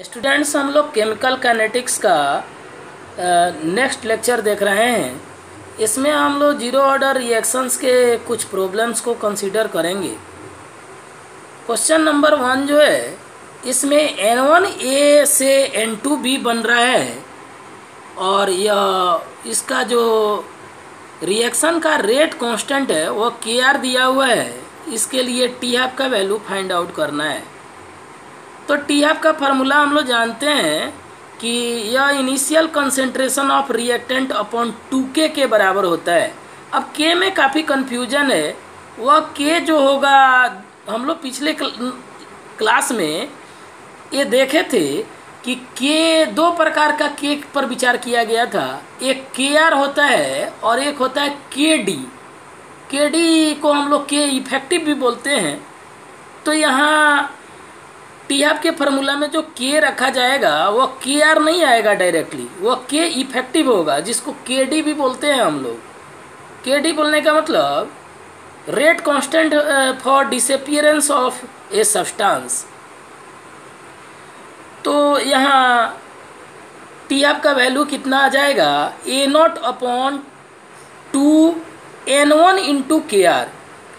Students, हम लोग chemical kinetics का नेक्स्ट लेक्चर देख रहे हैं। इसमें हम लोग जीरो ऑर्डर रिएक्शंस के कुछ प्रॉब्लम्स को कंसीडर करेंगे। क्वेश्चन नंबर 1 जो है, इसमें N1A से N2B बन रहा है और यह इसका जो रिएक्शन का रेट कांस्टेंट है वो Kr दिया हुआ है। इसके लिए T का वैल्यू फाइंड आउट करना है। तो टी हैफ का फार्मूला हम लोग जानते हैं कि यह initial concentration of reactant upon 2K के बराबर होता है। अब K में काफ़ी कन्फ्यूजन है। वह K जो होगा, हम लोग पिछले क्लास में ये देखे थे कि K दो प्रकार का K पर विचार किया गया था। एक Kr होता है और एक होता है Kd। Kd को हम लोग K इफेक्टिव भी बोलते हैं। तो यहाँ टी हैफ के फार्मूला में जो K रखा जाएगा वो Kr नहीं आएगा डायरेक्टली, वो K इफेक्टिव होगा, जिसको Kd भी बोलते हैं हम लोग। Kd बोलने का मतलब rate constant for disappearance of a substance. तो यहाँ टी हैफ का वैल्यू कितना आ जाएगा, A0 upon 2N1 into Kr।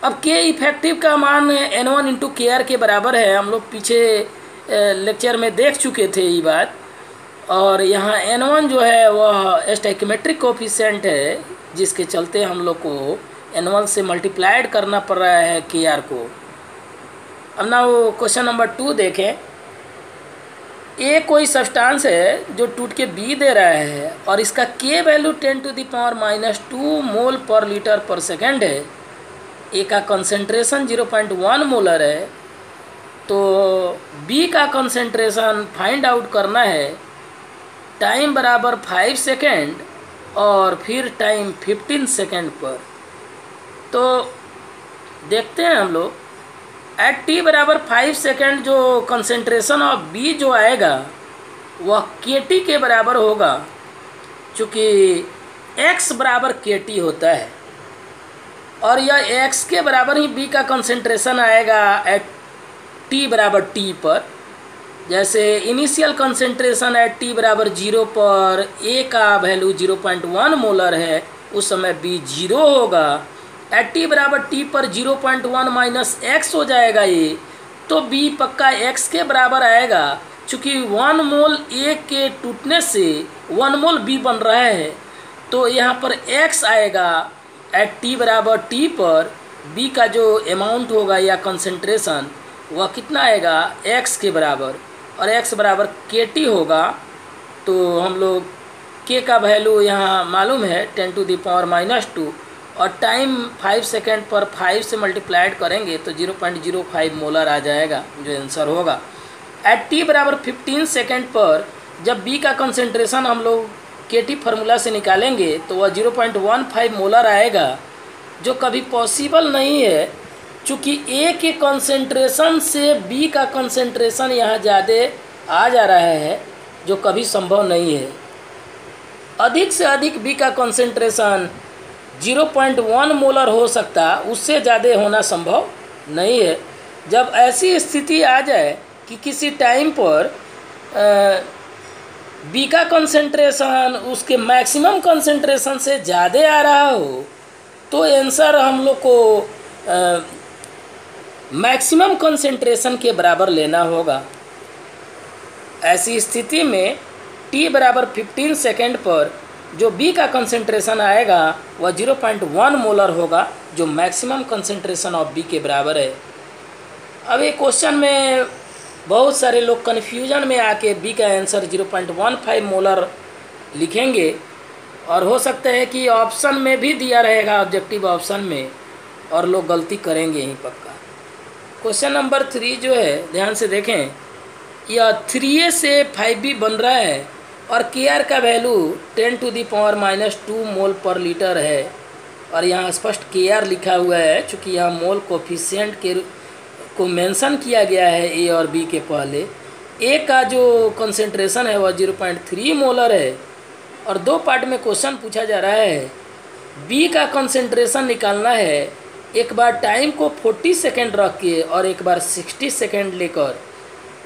अब K इफेक्टिव का मान N1 इंटू Kr के बराबर है। हम लोग पीछे लेक्चर में देख चुके थे ये बात। और यहाँ N1 जो है वह स्टोइकियोमेट्रिक कोफिशिएंट है, जिसके चलते हम लोग को N1 से मल्टीप्लाइड करना पड़ रहा है Kr को। अब ना वो क्वेश्चन नंबर 2 देखें। A कोई सब्सटेंस है जो टूट के B दे रहा है और इसका K वैल्यू 10⁻⁻² मोल पर लीटर पर सेकेंड है। ए का कंसंट्रेशन 0.1 मोलर है। तो बी का कंसंट्रेशन फाइंड आउट करना है। टाइम बराबर 5 सेकेंड और फिर टाइम 15 सेकेंड पर। तो देखते हैं हम लोग, एट टी बराबर 5 सेकेंड जो कंसंट्रेशन ऑफ बी जो आएगा वह KT के बराबर होगा, चूँकि X बराबर KT होता है और यह X के बराबर ही B का कंसंट्रेशन आएगा एट T बराबर T पर। जैसे इनिशियल कंसंट्रेशन एट T बराबर 0 पर A का वैल्यू 0.1 मोलर है, उस समय B 0 होगा। एट T बराबर T पर 0.1 माइनस X हो जाएगा ये, तो B पक्का X के बराबर आएगा। चूँकि 1 मोल A के टूटने से 1 मोल B बन रहा है, तो यहाँ पर X आएगा। एट T बराबर T पर B का जो अमाउंट होगा या कंसंट्रेशन वह कितना आएगा, X के बराबर, और X बराबर KT होगा। तो हम लोग K का वैल्यू यहाँ मालूम है 10⁻⁻² और टाइम 5 सेकेंड पर 5 से मल्टीप्लाइड करेंगे तो 0.05 मोलर आ जाएगा, जो आंसर होगा। एट T बराबर 15 सेकेंड पर जब B का कंसंट्रेशन हम लोग KT फार्मूला से निकालेंगे तो वह 0.15 मोलर आएगा, जो कभी पॉसिबल नहीं है। चूँकि A के कंसंट्रेशन से B का कंसंट्रेशन यहाँ ज़्यादा आ जा रहा है, जो कभी संभव नहीं है। अधिक से अधिक B का कंसंट्रेशन 0.1 मोलर हो सकता, उससे ज़्यादा होना संभव नहीं है। जब ऐसी स्थिति आ जाए कि किसी टाइम पर B का कंसंट्रेशन उसके मैक्सिमम कंसंट्रेशन से ज़्यादा आ रहा हो, तो आंसर हम लोग को मैक्सिमम कंसंट्रेशन के बराबर लेना होगा। ऐसी स्थिति में T बराबर 15 सेकेंड पर जो B का कंसंट्रेशन आएगा वह 0.1 मोलर होगा, जो मैक्सिमम कंसंट्रेशन ऑफ B के बराबर है। अब ये क्वेश्चन में बहुत सारे लोग कन्फ्यूजन में आके B का आंसर 0.15 मोलर लिखेंगे, और हो सकता है कि ऑप्शन में भी दिया रहेगा, ऑब्जेक्टिव ऑप्शन में, और लोग गलती करेंगे ही पक्का। क्वेश्चन नंबर 3 जो है, ध्यान से देखें। यह 3A से 5B बन रहा है और Kr का वैल्यू 10⁻⁻² मोल पर लीटर है, और यहाँ स्पष्ट Kr लिखा हुआ है, चूँकि यहाँ मोल कोफिशिएंट के को मेंशन किया गया है A और B के पहले। A का जो कंसंट्रेशन है वह 0.3 मोलर है, और दो पार्ट में क्वेश्चन पूछा जा रहा है। B का कंसंट्रेशन निकालना है। एक बार टाइम को 40 सेकेंड रख के और एक बार 60 सेकेंड लेकर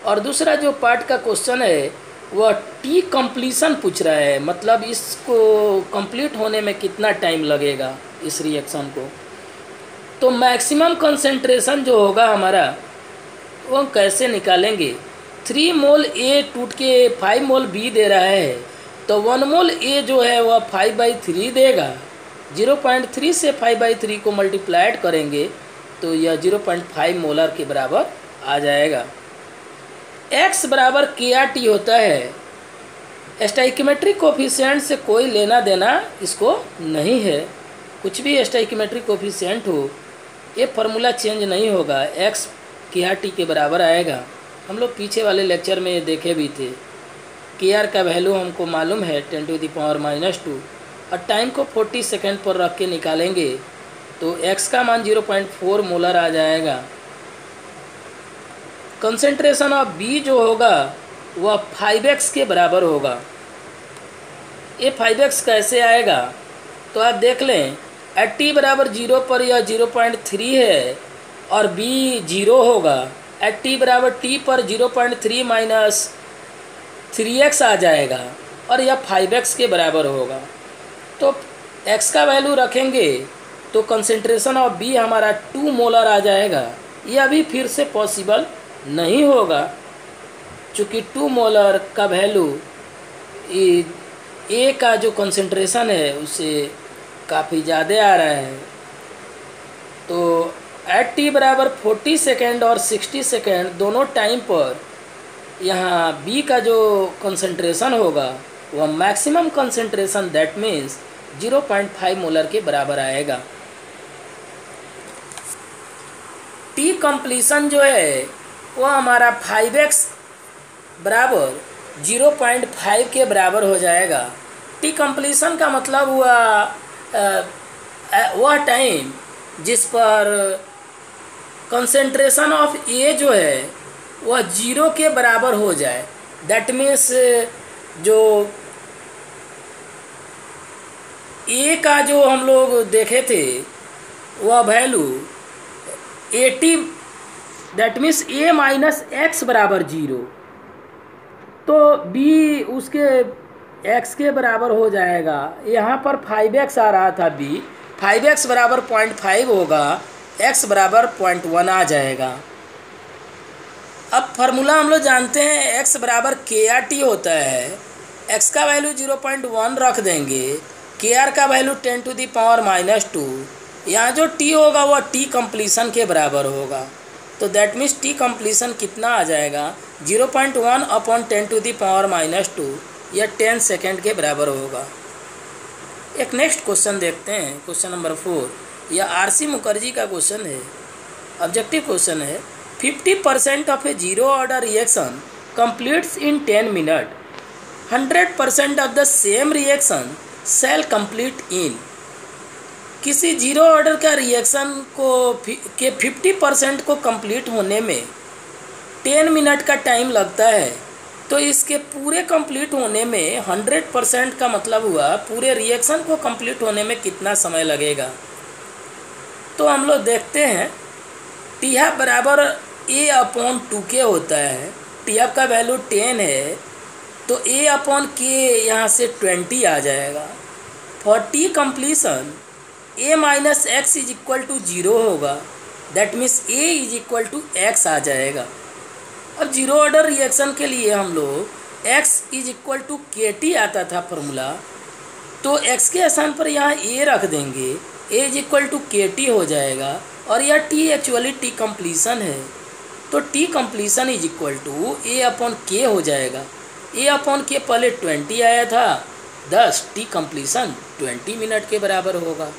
और दूसरा जो पार्ट का क्वेश्चन है वह टी कंप्लीशन पूछ रहा है, मतलब इसको कंप्लीट होने में कितना टाइम लगेगा इस रिएक्शन को। तो मैक्सिमम कंसंट्रेशन जो होगा हमारा वो हम कैसे निकालेंगे। 3 मोल ए टूट के 5 मोल बी दे रहा है, तो 1 मोल ए जो है वह 5/3 देगा। 0.3 से 5/3 को मल्टीप्लाइड करेंगे तो यह 0.5 मोलर के बराबर आ जाएगा। x बराबर KRT होता है। स्टोइकियोमेट्रिक कोफिशिएंट से कोई लेना देना इसको नहीं है, कुछ भी स्टोइकियोमेट्रिक कोफिशिएंट हो ये फार्मूला चेंज नहीं होगा, x KRT के बराबर आएगा। हम लोग पीछे वाले लेक्चर में देखे भी थे। KR का वैल्यू हमको मालूम है 10⁻⁻2 और टाइम को 40 सेकेंड पर रख के निकालेंगे तो x का मान 0.4 मोलर आ जाएगा। कंसंट्रेशन ऑफ B जो होगा वह 5x के बराबर होगा। ये 5x कैसे आएगा तो आप देख लें, एट t बराबर 0 पर यह 0.3 है और B 0 होगा। एट t बराबर t पर 0.3 माइनस 3x आ जाएगा और यह 5x के बराबर होगा। तो x का वैल्यू रखेंगे तो कंसंट्रेशन ऑफ B हमारा 2 मोलर आ जाएगा। यह अभी फिर से पॉसिबल नहीं होगा चूँकि 2 मोलर का वैल्यू ए का जो कंसंट्रेशन है उससे काफ़ी ज़्यादा आ रहा है। तो एट t बराबर 40 सेकेंड और 60 सेकेंड दोनों टाइम पर यहाँ B का जो कंसंट्रेशन होगा वह maximum concentration that means 0.5 molar के बराबर आएगा। टी कंप्लीशन जो है वो हमारा 5x बराबर 0.5 के बराबर हो जाएगा। टी कंप्लीशन का मतलब हुआ वह टाइम जिस पर कंसंट्रेशन ऑफ ए जो है वह 0 के बराबर हो जाए। दैट मीन्स जो ए का जो हम लोग देखे थे वह value 80, that means A minus x बराबर 0, तो बी उसके x के बराबर हो जाएगा। यहाँ पर 5x आ रहा था, b 5x बराबर 0.5 होगा, x बराबर 0.1 आ जाएगा। अब फार्मूला हम लोग जानते हैं x बराबर KRT होता है। x का वैल्यू 0.1 रख देंगे, KR का वैल्यू 10⁻⁻2, यहाँ जो t होगा वह t कंप्लीशन के बराबर होगा। तो दैट मीन्स टी कंप्लीशन कितना आ जाएगा 0.1 अपॉन 10⁻⁻2, यह 10 सेकेंड के बराबर होगा। एक नेक्स्ट क्वेश्चन देखते हैं, क्वेश्चन नंबर 4। यह RC मुखर्जी का क्वेश्चन है, ऑब्जेक्टिव क्वेश्चन है। 50% of A zero order reaction completes in 10 minutes. 100% of the same reaction shall complete in। किसी जीरो ऑर्डर का रिएक्शन को के 50% को कंप्लीट होने में 10 मिनट का टाइम लगता है, तो इसके पूरे कंप्लीट होने में 100% का मतलब हुआ पूरे रिएक्शन को कंप्लीट होने में कितना समय लगेगा। तो हम लोग देखते हैं टी एफ बराबर A/2K होता है। टी एफ का वैल्यू 10 है तो A/K यहाँ से 20 आ जाएगा। For T completion A minus X is equal to 0 होगा, that means A is equal to X आ जाएगा। अब जीरो ऑर्डर रिएक्शन के लिए हम लोग x is equal to KT आता था फार्मूला, तो x के स्थान पर यहाँ A रख देंगे, A is equal to KT हो जाएगा और यह T एक्चुअली टी कंप्लीशन है, तो t completion is equal to A/K हो जाएगा। A/K पहले 20 आया था, 10 टी कंप्लीशन 20 मिनट के बराबर होगा।